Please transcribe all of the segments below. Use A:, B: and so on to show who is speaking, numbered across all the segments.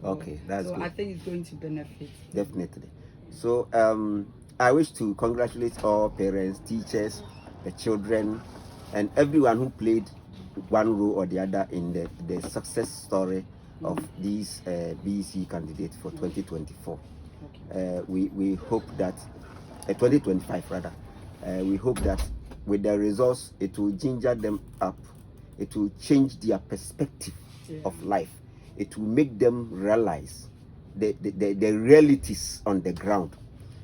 A: Okay, that's good.
B: I think it's going to benefit.
A: Definitely. So I wish to congratulate all parents, teachers, the children, and everyone who played one role or the other in the success story of these BEC candidates for 2024. We hope that 2025 rather. We hope that with the results, it will ginger them up. It will change their perspective of life. It will make them realize the realities on the ground.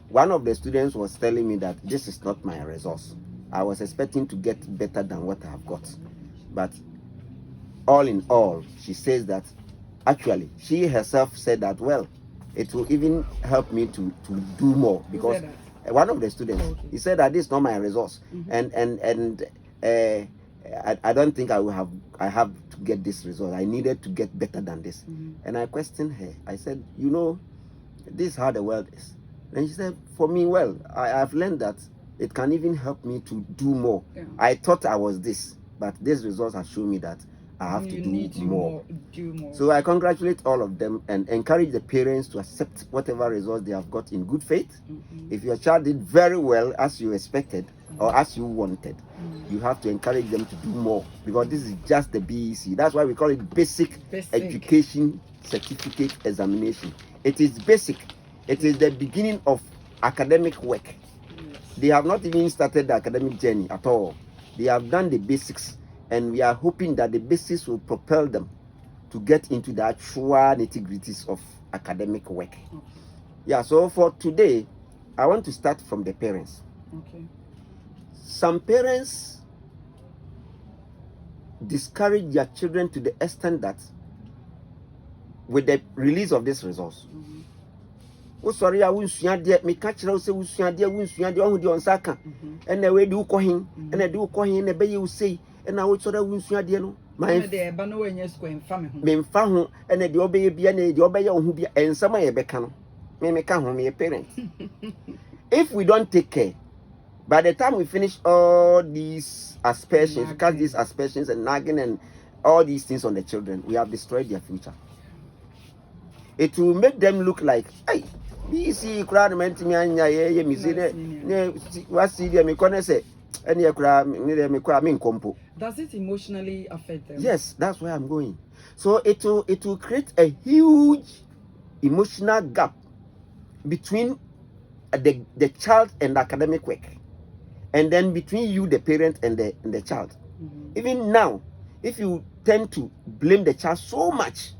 A: One of the students was telling me that this is not my resource. I was expecting to get better than what I have got. But all in all, she says that actually she herself said that, well, it will even help me to do more, because one of the students, he said that this is not my resource, and I don't think I have to get this result. I needed to get better than this. And I questioned her. I said, you know, this is how the world is. And she said, for me, well, I've learned that it can even help me to do more. I thought I was this, but this result has shown me that I have to do more. So I congratulate all of them and encourage the parents to accept whatever results they have got in good faith. If your child did very well as you expected or as you wanted, you have to encourage them to do more, because this is just the BEC. That's why we call it basic education certificate examination. It is basic. It is the beginning of academic work. They have not even started the academic journey at all. They have done the basics, and we are hoping that the basics will propel them to get into the actual nitty-gritties of academic work. Yeah, so for today, I want to start from the parents. Some parents discourage their children to the extent that with the release of this resource, sorry, I won't see me catch us, won't see on Saka, and the way do call him, and I do call him, and the bay you say, and I would sort of won't see my bano and yes, going family, and the obey be the obey who be and some may become, may come home, a parent. If we don't take care, by the time we finish all these aspersions, cast these aspersions and nagging and all these things on the children, we have destroyed their future. It will make them look like, hey, BC crowd meant me and ya miss what's the me corner say, and ya crowd me compo.
B: Does it emotionally affect them?
A: Yes, that's where I'm going. So it will create a huge emotional gap between the child and the academic work, and then between you, the parent, and the child. Even now, if you tend to blame the child so much,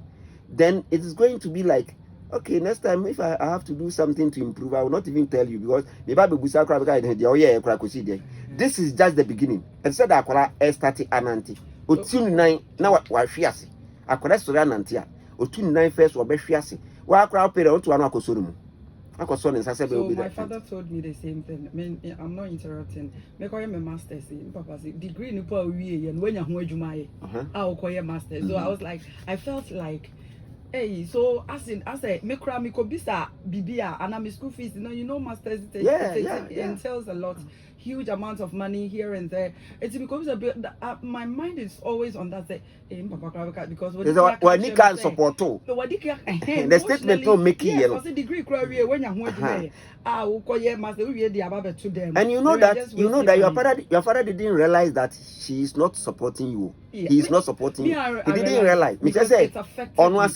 A: then it is going to be like, okay, next time if I have to do something to improve, I will not even tell you, because this is just the beginning. And said I started ananti. Otun nine now what fiasi. I could rest anantia. Otun nine first or befiasi. Why crowd pay to an
B: so my father told me the same thing. I mean, I'm not interrupting. Me call him a master's in Papa degree in Upa and when you're home, I'll call you master. So I was like, I felt like, hey, so as a mekra mikobisa bibia and I'm school fees, you know, masters it entails a lot, huge amounts of money here and there. It's because a bit my mind is always on that say because
A: when you can support too. The statement don't make it yellow.
B: Degree when you're to them.
A: And you know that your father didn't realize that she is not supporting you. He is not supporting you. He didn't realize. Because say on one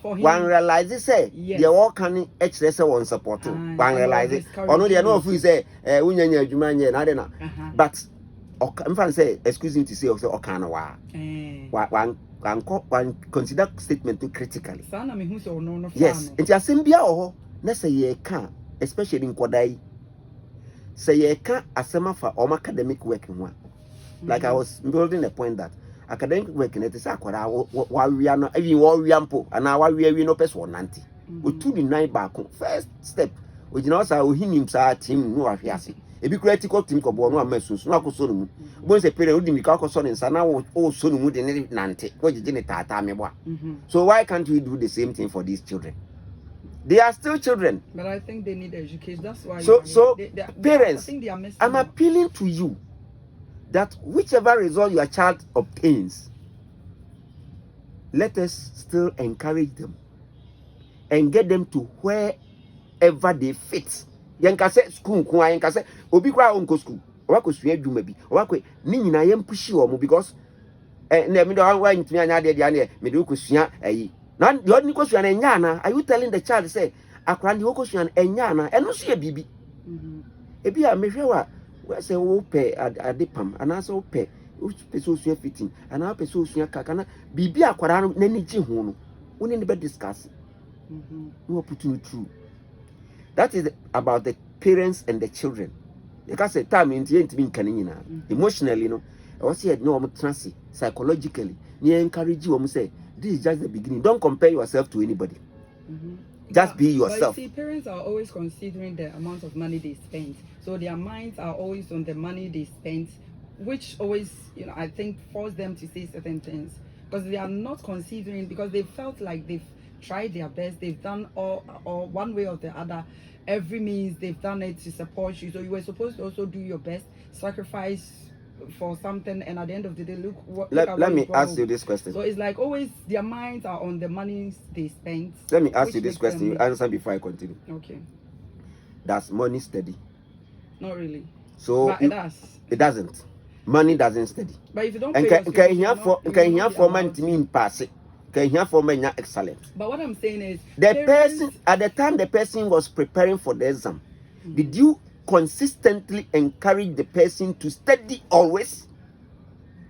A: one realizes say they all can express one support too. One realizes or no they know if we say but I'm trying to say excuse me to say also okanawa. One consider statement too critically. Yes, and Yasimbia or let's say ye can, especially in Kwadai. Say ye can't asema for all academic work in one. Like I was building a point that academic work in it is while we are not even while we ample and now we are no person nanti. We 2 back first step. We know how him team no afiasi. A big critical team ko no amesu no akosonu. Once a period we ka koso ne sana wo sonu mu de ne nante. Wo gije ne tata mebo. So why can't we do the same thing for these children? They are still children.
B: But I think they need education. That's why
A: parents, I'm appealing to you that whichever result your child obtains, let us still encourage them and get them to wherever they fit. Yanka say school ko yanka say obi kwa onko school owa ko sua adwuma bi owa ko ni nyina yam pushi o mo because na me do wa ntumi anya de na me do ko sua ayi na de odni ko sua na nya na. Are you telling the child say akran de ko sua na enya na eno so e bibi ebi a me hwe wa say wo pe adepam ana so pe wo pe so sua fitting ana pe so sua kaka na bibi akwara na ni ji ho no woni ne be discuss no put you through. That is about the parents and the children. Because the time in the end, emotionally, you know, I was here, no, I'm trancy, psychologically, you encourage you, say, this is just the beginning. Don't compare yourself to anybody. Just be yourself.
B: But you see, parents are always considering the amount of money they spend. So their minds are always on the money they spend, which always, you know, I think force them to say certain things. Because they are not considering, because they felt like they've tried their best, they've done all one way or the other, every means they've done it to support you. So you were supposed to also do your best, sacrifice for something, and at the end of the day, look what.
A: Let me ask you this question.
B: So it's like always their minds are on the money they spend.
A: Let me ask you this question. You answer before I continue.
B: Okay.
A: Does money steady?
B: Not really.
A: So
B: but it does.
A: It doesn't. Money doesn't steady.
B: But if you don't
A: and
B: pay
A: can here for money to mean pass it. Can here for men excellent.
B: But what I'm saying is
A: the person at the time the person was preparing for the exam, did you consistently encourage the person to study always?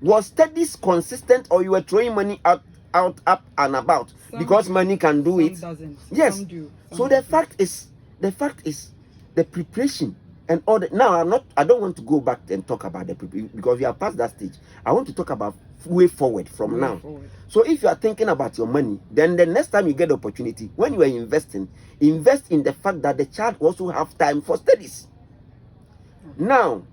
A: Was studies consistent, or you were throwing money out up and about because money can do it?
B: Doesn't.
A: Yes.
B: Some do.
A: So the fact is the preparation and all that. Now I don't want to go back and talk about the preparation because we are past that stage. I want to talk about way forward from now. So if you are thinking about your money, then the next time you get the opportunity, when you are investing, invest in the fact that the child also have time for studies. Now,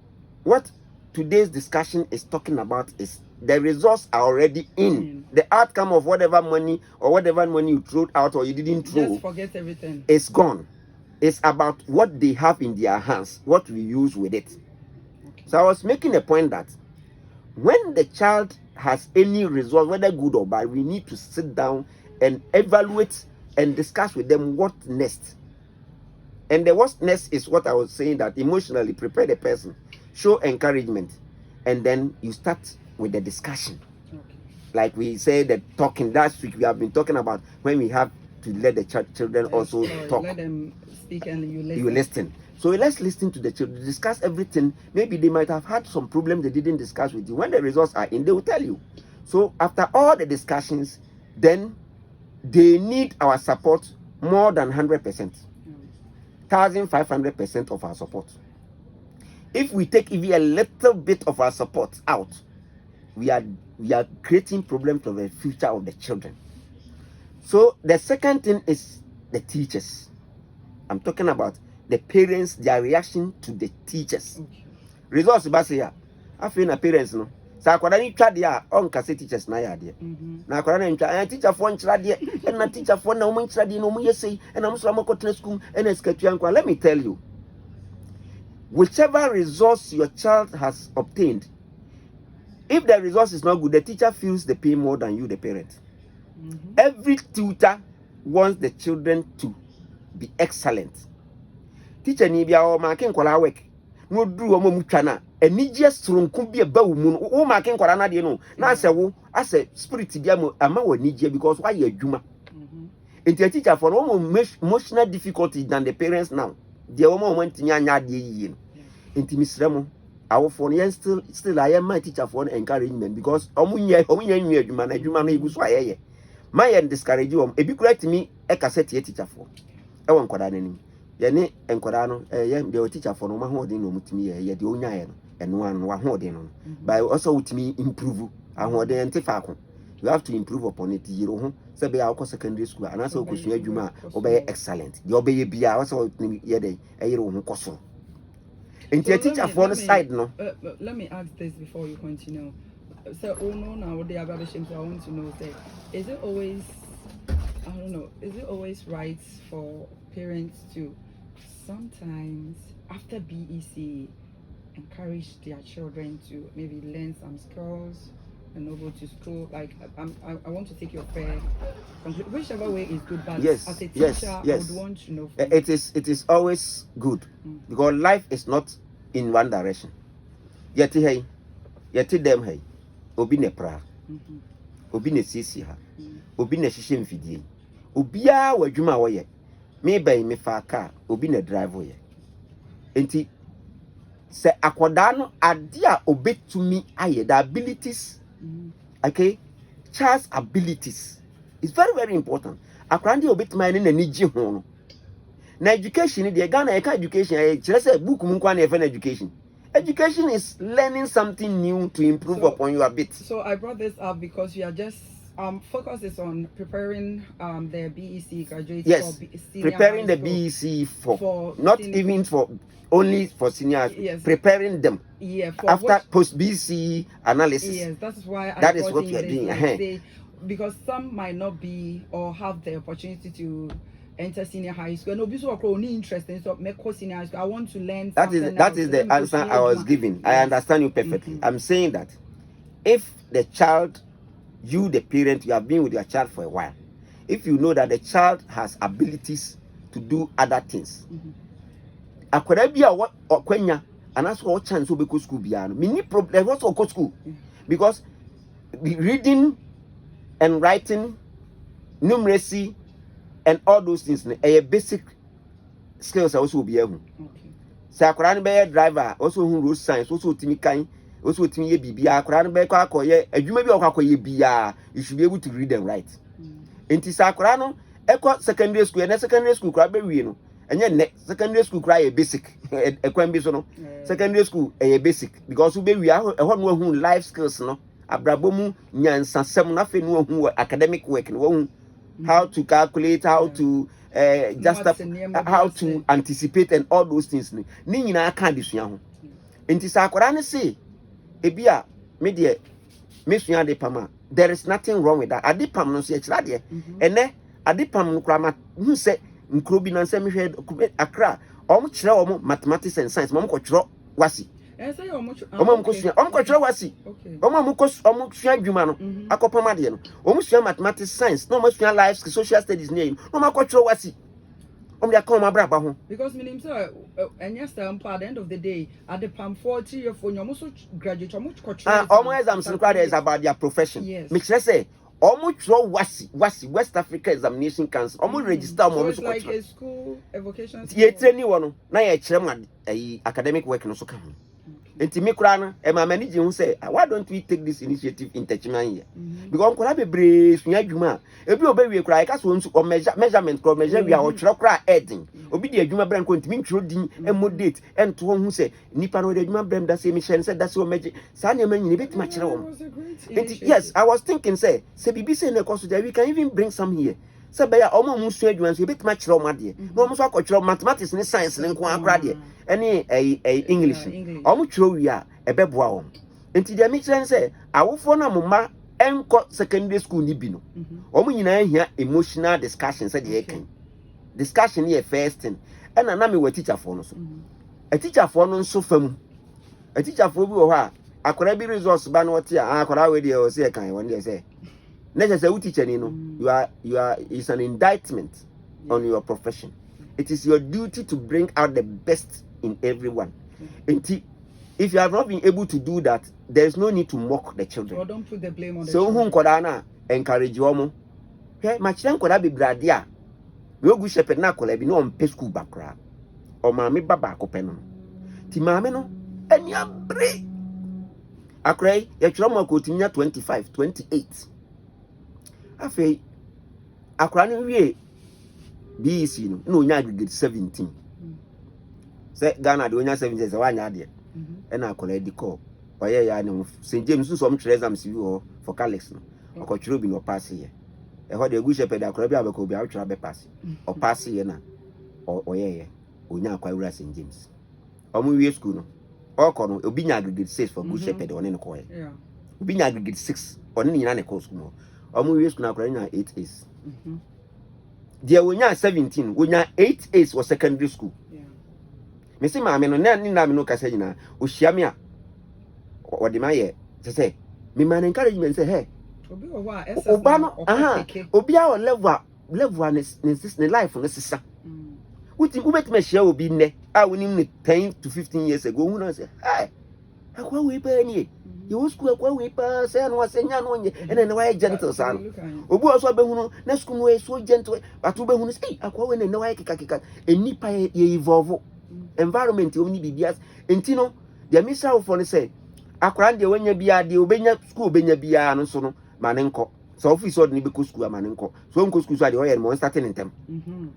A: what today's discussion is talking about is the results are already in. The outcome of whatever money you threw out or you didn't throw,
B: just forget everything.
A: It's gone. It's about what they have in their hands, what we use with it. So I was making a point that when the child has any result, whether good or bad, we need to sit down and evaluate and discuss with them what next. And the what next is what I was saying, that emotionally prepare the person, show encouragement, and then you start with the discussion. Like we said, that talking last week, we have been talking about when we have to let the children also talk.
B: Let them speak and you listen.
A: You listen. So let's listen to the children, discuss everything. Maybe they might have had some problems they didn't discuss with you. When the results are in, they will tell you. So after all the discussions, then they need our support more than 100%. 1,500% of our support. If we take even a little bit of our support out, we are creating problems for the future of the children. So the second thing is the teachers. I'm talking about the parents, their reaction to the teachers. Results basia. I feel na parents no. Sa akwada ni twa dia on kase teachers na ya de. Na akwada na ntwa teacher fo nkyira de e na teacher fo na omo nkyira de no omo yesei e na muso amakotena school e na skatua nkwa. Let me tell you, whichever results your child has obtained, if the results is not good, the teacher feels the pain more than you, the parent. Every tutor wants the children to be excellent. Teacher ni bia o making kwala work no duru o mutwa na enije sronku bia ba wo mu o making kwala na de no na ase wo ase spirit bia mo ama wo nije because why you adwuma. Enti teacher for no emotional difficulty than the parents now. They o mo ntimi anya de yiye no. Enti misremo awo for no still I am my teacher for encouragement because omunya nwi adwuma na adwuma no egu so ayeye. My discourage you ebi kura timi e cassette teacher for e won kwada nanim ye ne enkwada no ye de teacher for no ma ho de no mutimi ye de onya ye no eno anu wa ho de no by also utimi improve ahode entifa ko. You have to improve upon it. Yiro ho se be akọ secondary school and asa okosu adwuma obey excellent de obey bia asa ye de yiro ho koso. Enti teacher for no side no.
B: Let me ask this before you continue. So now the other things I want to know, say, is it always, I don't know, is it always right for parents to sometimes after BEC encourage their children to maybe learn some skills and not go to school. Like I want to take your fair. Whichever way is good, but
A: Yes,
B: as a teacher,
A: yes,
B: I
A: yes.
B: would want to know.
A: It is always good because life is not in one direction. Yeti hey, yeti dem hey, obi ne pra, obi ne sisi ha, obi ne shishe mfidie, obiya wadwuma woye. Me bay me fa car, obi ne drive woye. Enti se akoda no ade a obetumi aye the abilities, okay, child's abilities is very very important. Akoda de obetumi ne nani gye ho no. Na education the Ghana education kire say book mu kwa na education. Education is learning something new to improve upon your ability.
B: So I brought this up because we are just focus is on preparing the BEC graduates.
A: Yes,
B: for
A: preparing the BEC for not even for only for seniors.
B: Yes,
A: preparing them.
B: Yeah, for
A: after post BEC analysis.
B: Yes, that is why
A: that is what we are doing.
B: Because some might not be or have the opportunity to enter senior high school. And obviously, only interest in so make senior high school. I want to learn.
A: That is the answer I was giving. Yes. I understand you perfectly. I'm saying that if the child, you the parent, you have been with your child for a while, if you know that the child has abilities to do other things, akwara bi a okwanya and that's what chance will be school bia no mini problem also go school because the reading and writing, numeracy and all those things are basic skills also be able. Say akwara no be driver also who road science also timi kan also timi ye bibia akwara no be kwa akoye adwuma bi akoye bia you should be able to read and write. Enti say akwara no ekọ secondary school and secondary school kwa be wie no enye secondary school cry a basic ekwan bi so no secondary school a basic because we be we ho no hu life skills no abrabomu nyansasem na fe no hu academic work no how to calculate, how to just how to anticipate and all those things ni nyina aka desua ho enti sa akwara ne say ebia me de me sua de pama there is nothing wrong with that adipam no so e kira de ene adipam no kra ma hu say nkrobi na nsem hwe Accra kire omo mathematics and science mom ko kire wasi
B: say omo
A: ko sua omo ko kire wasi omo sua adwuma no akopama de no omo sua mathematics science no omo sua life social studies ne no omo ko kire wasi omo de akoma braba ho
B: because meaning so and yes at the end of the day at the PAM 40 year for omo so graduate omo ko kire
A: omo exams is about their profession.
B: Yes.
A: Me kire say omo kire wasi West Africa Examination Council omo register omo so
B: like a school evocation
A: ye training wo no na ye kire ma academic work no so ka ho enti me kura no e ma manage hu say why don't we take this initiative in Techiman here because nkora bebre sua adwuma ebi obewie kura e ka so nsu measurement ko measure wi a o kire kura edin obi de adwuma brand ko ntimi ntwiro din emodate ento hu say nipa no de adwuma brand da say me share say da say o meje sa na ma nyine betima kire wo enti yes I was thinking say bibi say na ko so we can even bring some here say be ya omo mu sua adwuma so betima kire wo made no omo so akokire mathematics ne science ne nko akra de any English omo kire wi a ebeboa wo enti de me kire say awofo na mama enko secondary school ni bi no omo nyina hia emotional discussion say de kan discussion here first thing and na me we teacher for no so a teacher for no so fam a teacher for bi wo ha akwara bi resource ba no wote a akwara we dey o say kan won dey say na say we teacher ni no you are is an indictment on your profession. It is your duty to bring out the best in everyone. If you have not been able to do that, there is no need to mock the children.
B: Or don't put the blame on the
A: children. So who koda na encourage you omo he ma chira koda be brade a we ogu shepherd na kola bi no on pay school background o ma me baba akopɛ no ti ma me no ani abre akrai ye chiro mo ko tinya 25 28 afei akra no wie BEC no na onya aggregate 17 say Ghana de onya 17 say wanya de e na akola di call oye ya ne St James so some exams bi ho for Calix no akotwiro bi no pass ye e ho de egu shepherd akra bi abeko bi awtwira be pass o pass ye na oye ye onya akwa wura St James omo wie school no oko no obi nya aggregate 6 for good shepherd one ne ko ye obi nya aggregate 6 one ne nyina ne ko school no omo wie school na akra nya 8 A's dia wonya 17 wonya 8 A's for secondary school me say maame no na ni na me no kasa nyina o hia me a o de ma ye se me man encouragement say hey
B: obi o wa
A: oba no obi a level ne life no sisa wuti ubetime share obi nne a wonim ne 10 to 15 years ago hu na say hey akwa we pa ni you school akwa we pa say no asenya no nye ene why gentle san obi oso be hunu na school no so gentle but obi hunu say akwa we ne why kika enipa ye evolve environment omni bibias entino the missile for say akwa de wanya bia de obenya school obenya bia no so no mane nko so office od ni be school mane nko so nko school so de oye mo starting in term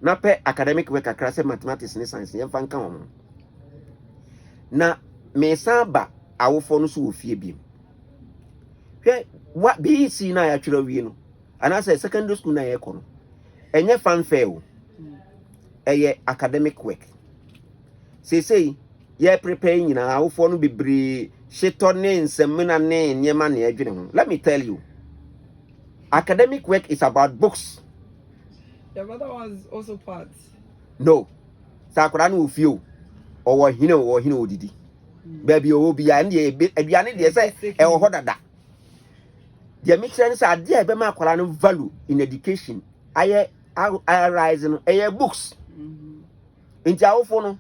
A: na pe academic work akra say mathematics ne science ye fa nka ho na me samba awofo no so ofie biem hwe wa BC na ya twere wie no ana say secondary school na ye ko no enye fanfare o eye academic work say ye prepare nyina awofo no bebre sheto ne nsemna ne nyema ne adwene ho. Let me tell you, academic work is about books.
B: Your brother was also part.
A: No sakura no ofie o wo hine odidi baby o bia ne aduane de say e wo hodada the make sense ade e be ma akwara no value in education aye rise no books nti awofo no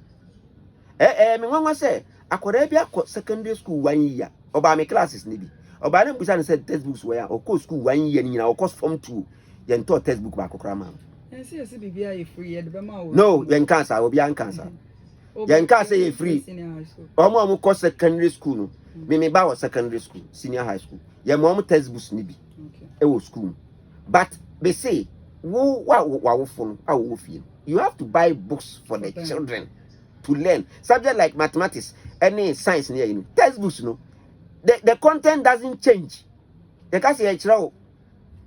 A: me nwanwa say akwara bia akọ secondary school 1 year oba me classes ne bi oba na busa ne say textbooks were akọ school 1 year ni nyina akọ form 2 ye nto textbook ba akokra ma
B: yes bibia ye free ye de be ma wo
A: no yen cancer obi an cancer yen ka say ye free omo ko secondary school no me ba wo secondary school senior high school ye mo textbooks ni bi e wo school but they say wo fo no a wo fie you have to buy books for the children to learn subject like mathematics any science near you textbooks no the content doesn't change the case here chiro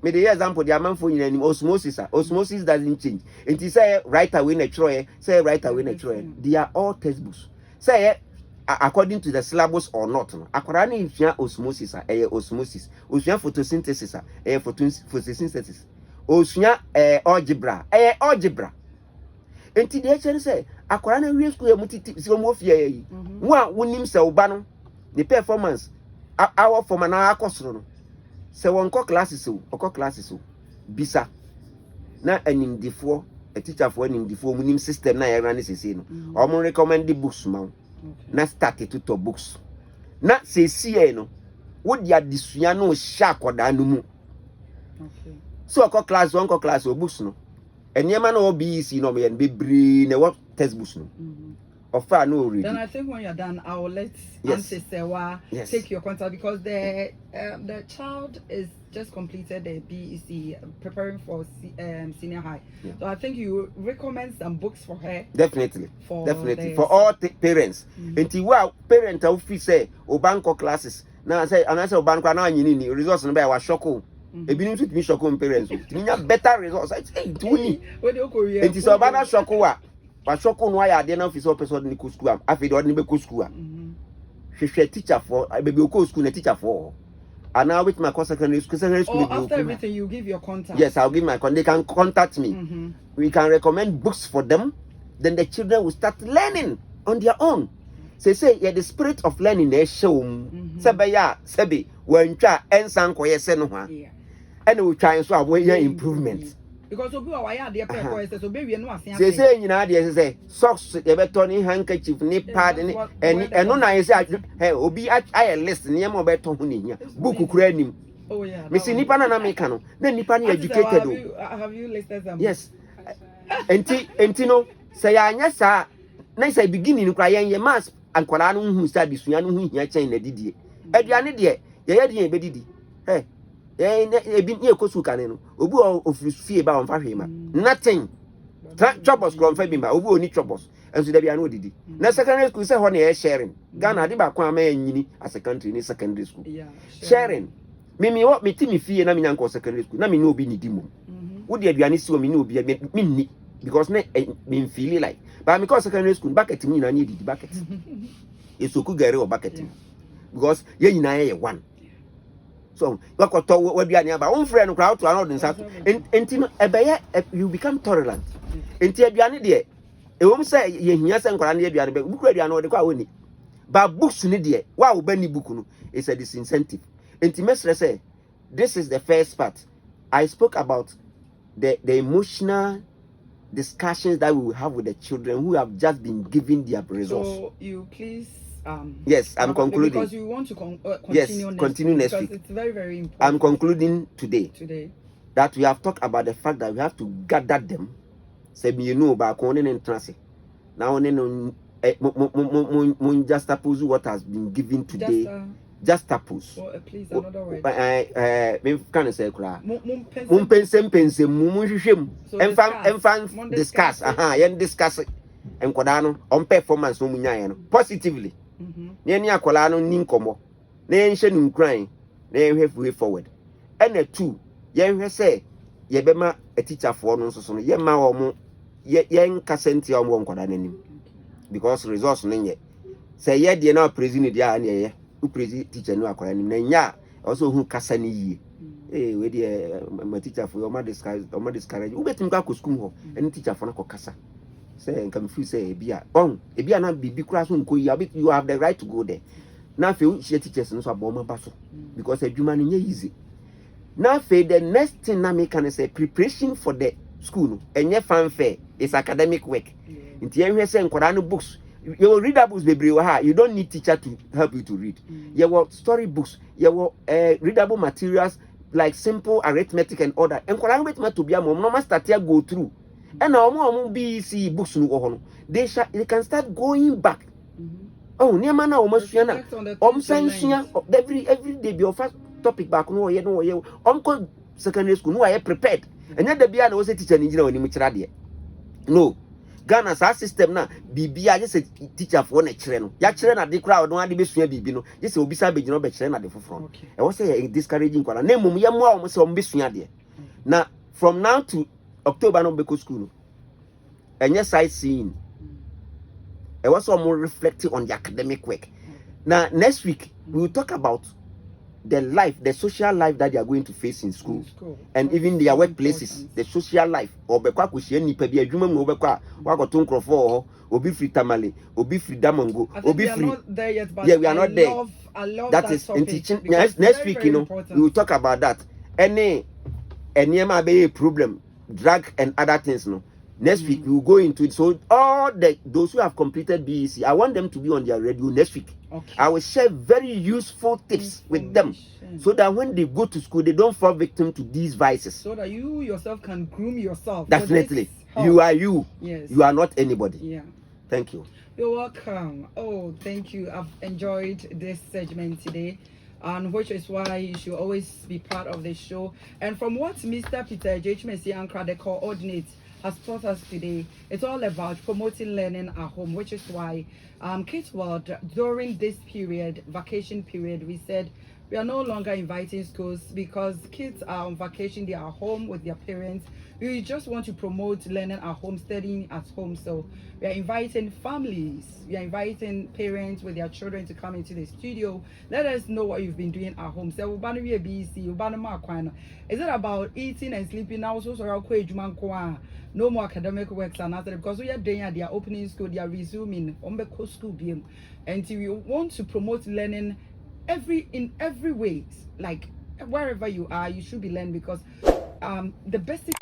A: me the example the amount for you osmosis doesn't change it is say right away na chiro say right away na chiro they are all textbooks say according to the syllabus or not no akwara na ifia osmosis osmosis osua photosynthesis photosynthesis osua algebra algebra enti de chere say akwara na wie school emutiti si omo ofia yi wo a wonim se oba no the performance our form na akosoro no se wonko classes o bisa na animdifo a teacher for animdifo munim system na yara ne sese no omo recommend the books ma na start to books na sese no wo dia disua no hya akoda no mu so wonko class o books no enyema na OBC no me bebre na what textbooks no offer no read.
B: Then I think when you're done, I will let Auntie Sewa take your contact because the child is just completed the BEC, preparing for senior high. Yeah. So I think you recommend some books for her.
A: Definitely for all parents. Until wow, parent of fee say obanko classes. Now I say obanko na nyini results no be wa shoko. Ebi ni to me shoko parents. Tinya better results. I say tuni. Until so obana shoko wa. But shoko no ya de na officer person ni school am afi de ordinary be school am hwehwe teacher for baby go school na teacher for and now with my secondary school
B: after everything you give your contact.
A: Yes, I'll give my contact. They can contact me. We can recommend books for them, then the children will start learning on their own. Say yeah, the spirit of learning they show sebe when try ensan ko yese no ha and we try so avoid improvement.
B: Because obi wa ya de pe ko ese so be wie no asen
A: say nyina de say socks e be to ni handkerchief ni pad ni eno na say hey obi a list ni am be to ho ni hia book kura anim.
B: Oh yeah,
A: me see nipa na make no na nipa na educated o.
B: Have you listed them?
A: Yes. enti no say anya sa na say beginning kura yen mass ankwara no hu sa bisua no hu hia chen na didie aduane de ye de be didi hey ebi ni ekosu kan no obi ofie ba on fa hwema nothing chobos kron fa bi ma obi oni chobos enso da bia na odidi na secondary school say ho na e sharing Ghana de ba kwa ama anyini as a country ni secondary school sharing me timi fie na me nyanko secondary school na me no obi ni dimo wo de aduane si o me no obi me ni because na me feel like but because secondary school bucket ni na ni didi bucket esoku gare o bucket because ye nyina ye one. So wakoto waduane aba won frɛ no kra to anod nsa so enti no ebeye you become tolerant enti aduane de ewom sɛ ye hia sɛ nkora na aduane be buku aduane wo de kwa woni ba books ni de wa wo bani book no is a disincentive Intimacy say this is the first part. I spoke about the emotional discussions that we will have with the children who have just been given their results.
B: So you please
A: yes, I'm concluding
B: because you want to continue
A: yes, continue next week.
B: It's very, very important.
A: I'm concluding today that we have talked about the fact that we have to gather them. Say you know about corning and transit. Now just suppose what has been given today. Just suppose.
B: Please another word.
A: Me can say kra. Mum pense mum hwehwem. Enfan discuss. Yen discuss enkoda no on performance no munyaye no positively. Ne ani akola no ni nkomo. Na yen hye nim kran. Na yen hwe way forward. And a two, yen hwe say ye bema a teacher for no so no ye ma wo mo yen kasenti o mo nkoda nanim. Because resource no nye. Say ye de na president dia na ye. Who praise teacher no akwara nim na nya also who kasa ni yie we dey my teacher for your discourage who betim ka ko school ho any teacher for na ko kasa say nka me feel say ebia na bibi kura so nko you have the right to go there na fe she teachers no so aboma ba so because adwuma no nya easy na fe the next thing na me can say preparation for the school no enye fanfare is academic work nti enhwe say nkwara no books. You will read books, baby. You don't need teacher to help you to read. You will story books. You will readable materials like simple arithmetic and order. And arithmetic to be a mom, no matter start here go through. And now mom BC books no go they can start going back. Oh, near man, almost Fiona. Every day be your first topic back. No, you uncle secondary school. No, I prepared. And yet the be an also teacher engineer when you no. Ghana's system na bibia just a teacher for na kire no ya kire na de crowd no ade besua bibi no just obisa be gino be kire na de foforo e wo say discouraging kwala na mum ye mo a wo say o besua de na from now to October no be ko school no enye sightseeing e was more reflecting on the academic work. Now next week we will talk about the life, the social life that they are going to face in school, and even their workplaces, the social life. Or bekwa kushie nipa bi adwuma mu obekwa wakoto nkrofo obi free tamale, obi free damango, obi free. Yeah, we are not there. That is in teaching. Next week, you know, we will talk about that. Any be a problem, drug and other things, no. Next week we will go into it. So all those who have completed BEC, I want them to be on their radio next week. Okay. I will share very useful tips with them, so that when they go to school, they don't fall victim to these vices. So that you yourself can groom yourself. Definitely, you are you. Yes. You are not anybody. Yeah. Thank you. You're welcome. Oh, thank you. I've enjoyed this segment today, and which is why you should always be part of the show. And from what Mr. Peter Twumasi Ankrah, the coordinator, has taught us today, it's all about promoting learning at home, which is why Kids World, during this period, vacation period, we said we are no longer inviting schools because kids are on vacation, they are home with their parents. We just want to promote learning at home, studying at home. So we are inviting families, we are inviting parents with their children to come into the studio. Let us know what you've been doing at home. So is it about eating and sleeping now? So no more academic works and other, because we are doing they are opening school, they are resuming school BM, and we want to promote learning in every way. Like wherever you are, you should be learning, because the basic